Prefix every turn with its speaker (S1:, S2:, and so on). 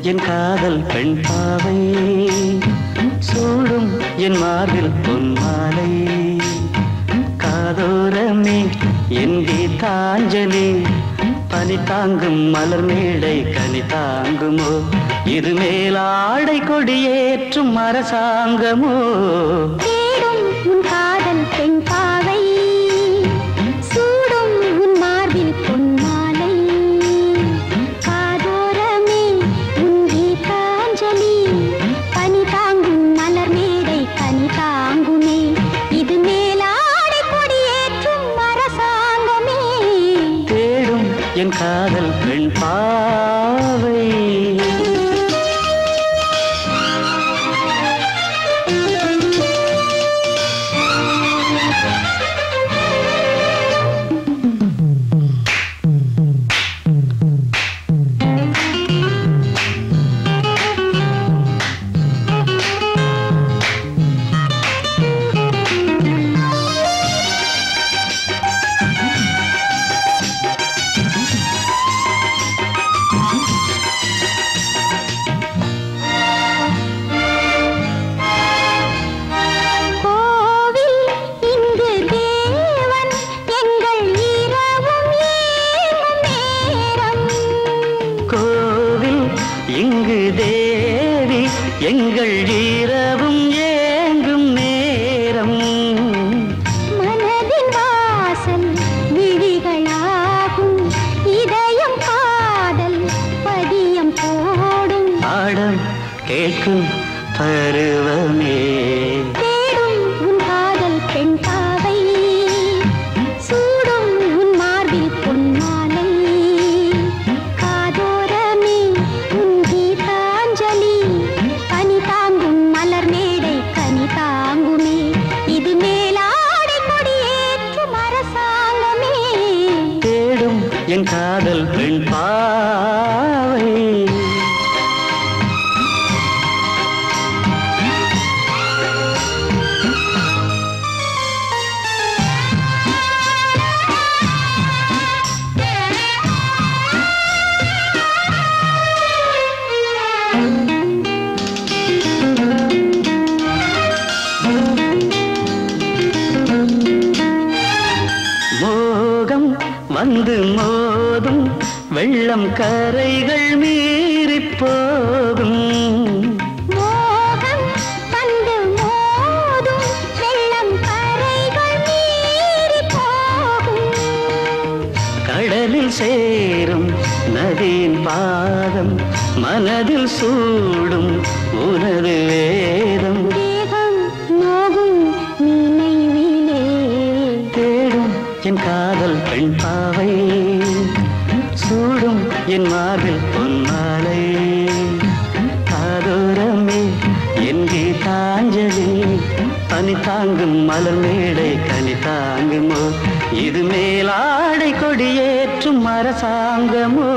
S1: என் காதல் பெண் பாவை சூடும் என் மார்பில் பொன்மாலை காதோரமே என் கீதாஞ்சலி பனி தாங்கும் மலர் மேடை கனி தாங்குமோ இது மேலாடை கொடியேற்றும் அரசாங்கமோ
S2: தேடும் உன் காதல் பெண் பாவை சூடும் உன் மார்பில் பொன்மாலை காதோரமே உன் கீதாஞ்சலி பனி தாங்கும் மலர் மேடை கனி தாங்குமே இது மேலாடை கொடியேற்றும் அரசாங்கமே
S1: தேடும் என் காதல் பெண் பாவை இங்கு தேவி எங்கள் இரவும் ஏங்கும் நேரம்
S2: மனதின் வாசல் விழிகளாகும் இதயம் காதல் பதியம் போடும்
S1: ஆடம் கேட்கும் பருவமே
S2: தேடும் உன் காதல் பெண் பாவை சூடும் உன் மார்பில் பொன்மாலை
S1: என் காதல் பெண் பாவை மோகம் வந்து மோதும் வெள்ளம் கரைகள் மீறி போகும்
S2: மோகம் வந்து மோதும் வெள்ளம் கரைகள் மீறி போகும்
S1: கடலில் சேரும் நதியின் பாதம் மனதில் சூடும் உனது வேதம்
S2: தேகம் நோகும் நினைவிலே
S1: தேடும் என் காதல் பெண் பாவை சூடும் என் மார்பில் பொன்மாலை காதோரமே என் கீதாஞ்சலி பனி தாங்கும் மலர் மேடை கனி தாங்குமோ இது மேலாடை கொடியேற்றும் அரசாங்கமோ